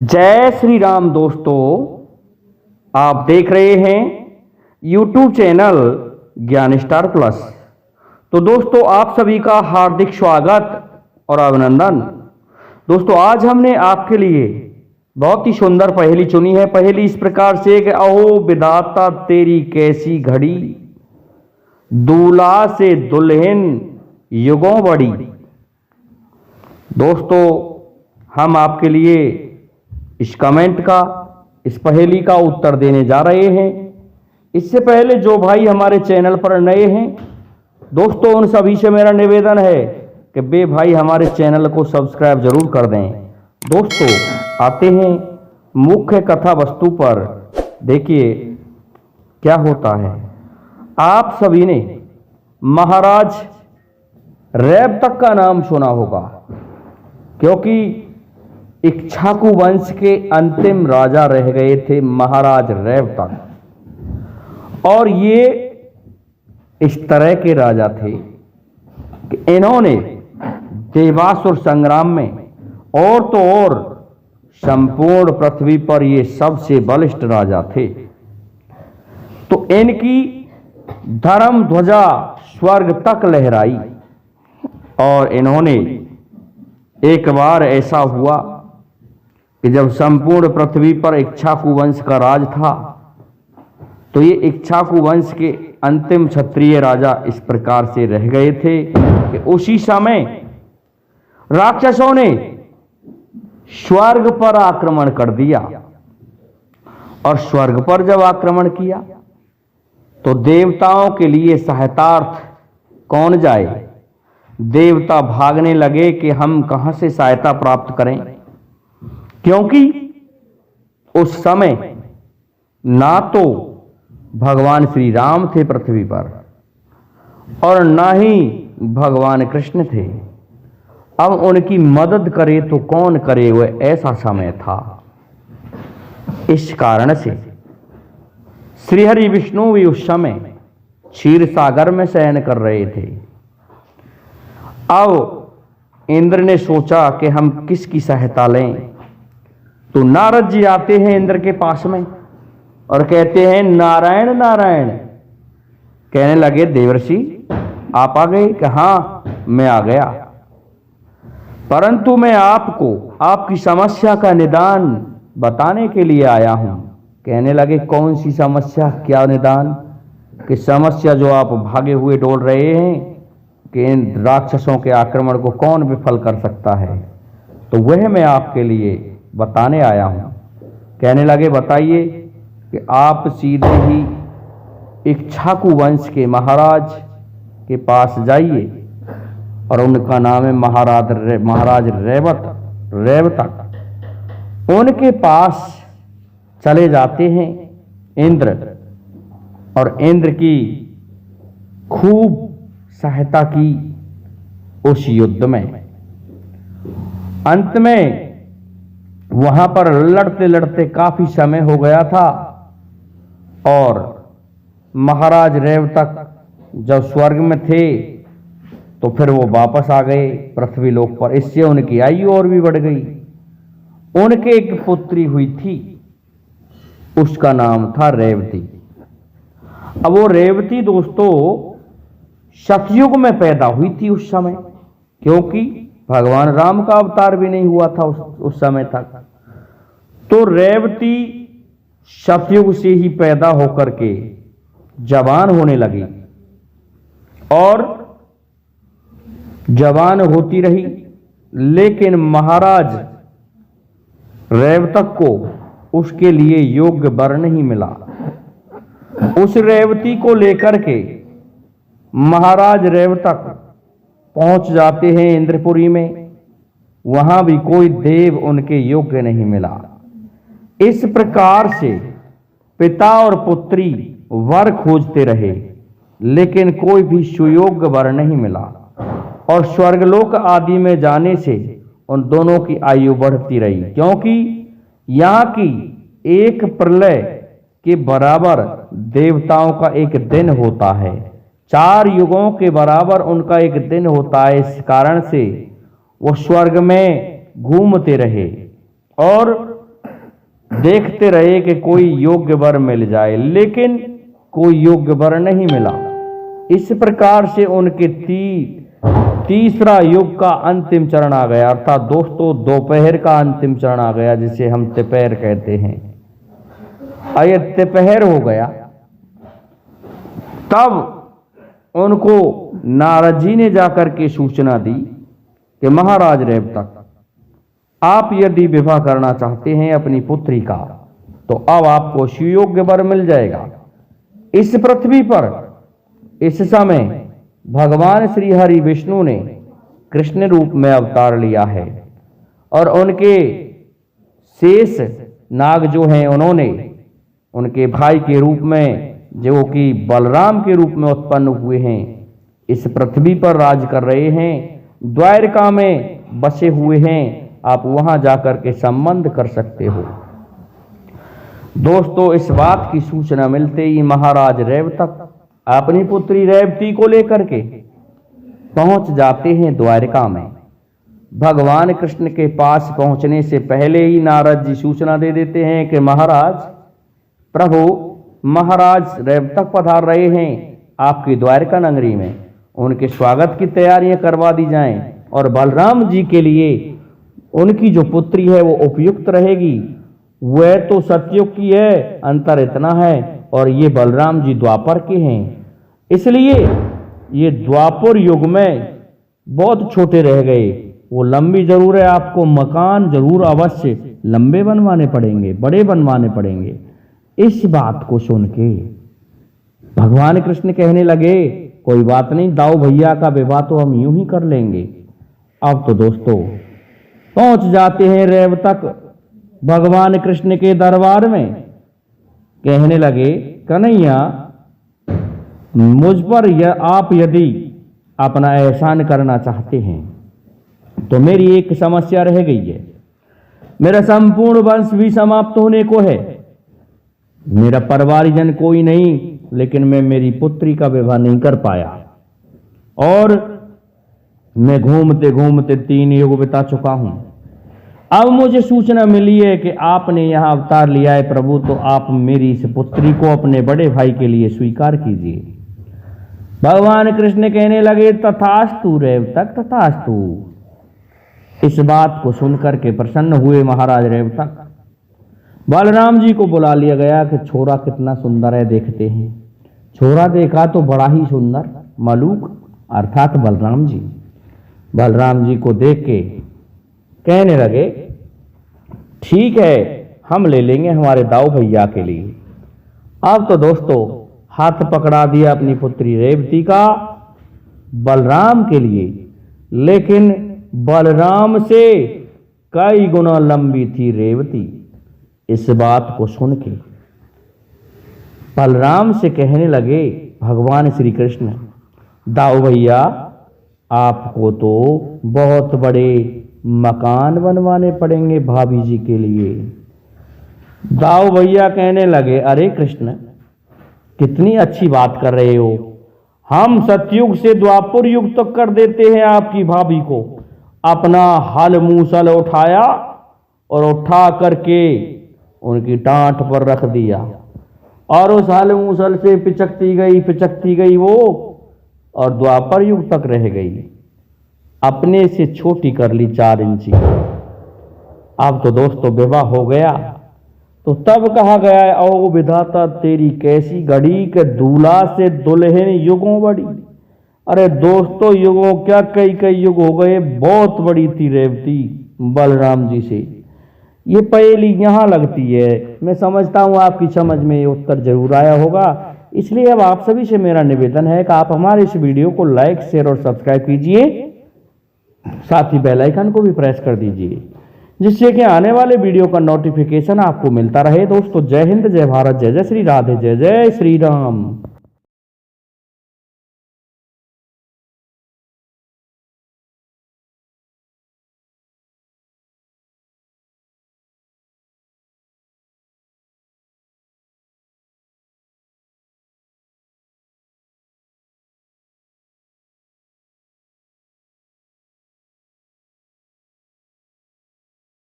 जय श्री राम दोस्तों, आप देख रहे हैं YouTube चैनल ज्ञान स्टार प्लस। तो दोस्तों, आप सभी का हार्दिक स्वागत और अभिनंदन। दोस्तों, आज हमने आपके लिए बहुत ही सुंदर पहेली चुनी है। पहेली इस प्रकार से कि अहो विधाता तेरी कैसी घड़ी, दूल्हा से दुल्हन युगों बड़ी। दोस्तों, हम आपके लिए इस कमेंट का, इस पहेली का उत्तर देने जा रहे हैं। इससे पहले जो भाई हमारे चैनल पर नए हैं दोस्तों, उन सभी से मेरा निवेदन है कि वे भाई हमारे चैनल को सब्सक्राइब जरूर कर दें। दोस्तों, आते हैं मुख्य कथा वस्तु पर। देखिए क्या होता है। आप सभी ने महाराज रैवतक का नाम सुना होगा, क्योंकि इक्ष्वाकु वंश के अंतिम राजा रह गए थे महाराज रैवतक। और ये इस तरह के राजा थे कि इन्होंने देवासुर संग्राम में और तो और संपूर्ण पृथ्वी पर ये सबसे बलिष्ठ राजा थे। तो इनकी धर्म ध्वजा स्वर्ग तक लहराई। और इन्होंने एक बार ऐसा हुआ कि जब संपूर्ण पृथ्वी पर इक्ष्वाकु वंश का राज था, तो ये इक्ष्वाकु वंश के अंतिम क्षत्रिय राजा इस प्रकार से रह गए थे कि उसी समय राक्षसों ने स्वर्ग पर आक्रमण कर दिया। और स्वर्ग पर जब आक्रमण किया तो देवताओं के लिए सहायतार्थ कौन जाए। देवता भागने लगे कि हम कहां से सहायता प्राप्त करें, क्योंकि उस समय ना तो भगवान श्री राम थे पृथ्वी पर और ना ही भगवान कृष्ण थे। अब उनकी मदद करे तो कौन करे, वह ऐसा समय था। इस कारण से श्री हरि विष्णु भी उस समय क्षीर सागर में शयन कर रहे थे। अब इंद्र ने सोचा कि हम किसकी सहायता लें। तो नारद जी आते हैं इंद्र के पास में और कहते हैं नारायण नारायण। कहने लगे देवर्षि आप आ गए? कि हाँ मैं आ गया, परंतु मैं आपको आपकी समस्या का निदान बताने के लिए आया हूं। कहने लगे कौन सी समस्या, क्या निदान? कि समस्या जो आप भागे हुए डोल रहे हैं कि इन राक्षसों के आक्रमण को कौन विफल कर सकता है, तो वह मैं आपके लिए बताने आया हूं। कहने लगे बताइए। कि आप सीधे ही इक्ष्वाकु वंश के महाराज के पास जाइए, और उनका नाम है महाराज रैवतक। उनके पास चले जाते हैं इंद्र, और इंद्र की खूब सहायता की उस युद्ध में। अंत में वहां पर लड़ते लड़ते काफी समय हो गया था, और महाराज रैवतक जब स्वर्ग में थे तो फिर वो वापस आ गए पृथ्वी लोक पर। इससे उनकी आयु और भी बढ़ गई। उनके एक पुत्री हुई थी, उसका नाम था रेवती। अब वो रेवती दोस्तों सतयुग में पैदा हुई थी उस समय, क्योंकि भगवान राम का अवतार भी नहीं हुआ था उस समय तक। तो रेवती सतयुग से ही पैदा होकर के जवान होने लगी, और जवान होती रही। लेकिन महाराज रैवतक को उसके लिए योग्य वर नहीं मिला। उस रेवती को लेकर के महाराज रैवतक पहुंच जाते हैं इंद्रपुरी में। वहां भी कोई देव उनके योग्य नहीं मिला। इस प्रकार से पिता और पुत्री वर खोजते रहे, लेकिन कोई भी सुयोग्य वर नहीं मिला। और स्वर्गलोक आदि में जाने से उन दोनों की आयु बढ़ती रही, क्योंकि यहाँ की एक प्रलय के बराबर देवताओं का एक दिन होता है, 4 युगों के बराबर उनका एक दिन होता है। इस कारण से वो स्वर्ग में घूमते रहे और देखते रहे कि कोई योग्य वर मिल जाए, लेकिन कोई योग्य वर नहीं मिला। इस प्रकार से उनके तीसरा युग का अंतिम चरण आ गया, अर्थात दोस्तों दोपहर का अंतिम चरण आ गया, जिसे हम दोपहर कहते हैं। आये दोपहर हो गया, तब उनको नारद जी ने जाकर के सूचना दी कि महाराज रेवतक, आप यदि विवाह करना चाहते हैं अपनी पुत्री का, तो अब आपको सुयोग्य वर मिल जाएगा। इस पृथ्वी पर इस समय भगवान श्री हरि विष्णु ने कृष्ण रूप में अवतार लिया है, और उनके शेष नाग जो हैं उन्होंने उनके भाई के रूप में, जो कि बलराम के रूप में उत्पन्न हुए हैं, इस पृथ्वी पर राज कर रहे हैं, द्वारिका में बसे हुए हैं। आप वहां जाकर के संबंध कर सकते हो। दोस्तों, इस बात की सूचना मिलते ही महाराज रेवतक अपनी पुत्री रेवती को लेकर के पहुंच जाते हैं द्वारिका में। भगवान कृष्ण के पास पहुंचने से पहले ही नारद जी सूचना दे देते हैं कि महाराज, प्रभु महाराज रेवतक पधार रहे हैं आपकी द्वारिका नगरी में, उनके स्वागत की तैयारियां करवा दी जाएं, और बलराम जी के लिए उनकी जो पुत्री है वो उपयुक्त रहेगी। वह तो सतयुग की है, अंतर इतना है, और ये बलराम जी द्वापर के हैं, इसलिए ये द्वापर युग में बहुत छोटे रह गए। वो लंबी जरूर है, आपको मकान जरूर अवश्य लंबे बनवाने पड़ेंगे, बड़े बनवाने पड़ेंगे। इस बात को सुन के भगवान कृष्ण कहने लगे, कोई बात नहीं, दाऊ भैया का विवाह तो हम यूं ही कर लेंगे। अब तो दोस्तों पहुंच जाते हैं रेवतक भगवान कृष्ण के दरबार में। कहने लगे, कन्हैया, मुझ पर आप यदि अपना एहसान करना चाहते हैं तो मेरी एक समस्या रह गई है। मेरा संपूर्ण वंश भी समाप्त होने को है, मेरा परिवारजन कोई नहीं, लेकिन मैं मेरी पुत्री का विवाह नहीं कर पाया, और मैं घूमते घूमते 3 युग बिता चुका हूं। अब मुझे सूचना मिली है कि आपने यहां अवतार लिया है प्रभु, तो आप मेरी इस पुत्री को अपने बड़े भाई के लिए स्वीकार कीजिए। भगवान कृष्ण कहने लगे, तथास्तु रेवतक, तथास्तु। इस बात को सुनकर के प्रसन्न हुए महाराज रेवतक। बलराम जी को बुला लिया गया कि छोरा कितना सुंदर है, देखते हैं। छोरा देखा तो बड़ा ही सुंदर, मलूक अर्थात बलराम जी। बलराम जी को देख के कहने लगे, ठीक है, हम ले लेंगे हमारे दाऊ भैया के लिए। अब तो दोस्तों हाथ पकड़ा दिया अपनी पुत्री रेवती का बलराम के लिए, लेकिन बलराम से कई गुना लंबी थी रेवती। इस बात को सुन के बलराम से कहने लगे भगवान श्री कृष्ण, दाऊ भैया, आपको तो बहुत बड़े मकान बनवाने पड़ेंगे भाभी जी के लिए। दाऊ भैया कहने लगे, अरे कृष्ण, कितनी अच्छी बात कर रहे हो, हम सतयुग से द्वापर युग तक कर देते हैं आपकी भाभी को। अपना हल मूसल उठाया और उठा करके उनकी टांट पर रख दिया, और उस हल मूसल से पिचकती गई वो, और द्वापर युग तक रह गई। अपने से छोटी कर ली 4 इंची। अब तो दोस्तों विवाह हो गया, तो तब कहा गया है, ओ विधाता तेरी कैसी घड़ी के दूल्हा से दुल्हन युगों बड़ी। अरे दोस्तों, युगों क्या, कई युग हो गए। बहुत बड़ी थी रेवती बलराम जी से। ये पहेली यहाँ लगती है। मैं समझता हूँ आपकी समझ में ये उत्तर जरूर आया होगा। इसलिए अब आप सभी से मेरा निवेदन है कि आप हमारे इस वीडियो को लाइक, शेयर और सब्सक्राइब कीजिए, साथ ही बेल आइकन को भी प्रेस कर दीजिए, जिससे कि आने वाले वीडियो का नोटिफिकेशन आपको मिलता रहे। दोस्तों, जय हिंद, जय भारत, जय जय श्री राधे, जय जय श्री राम।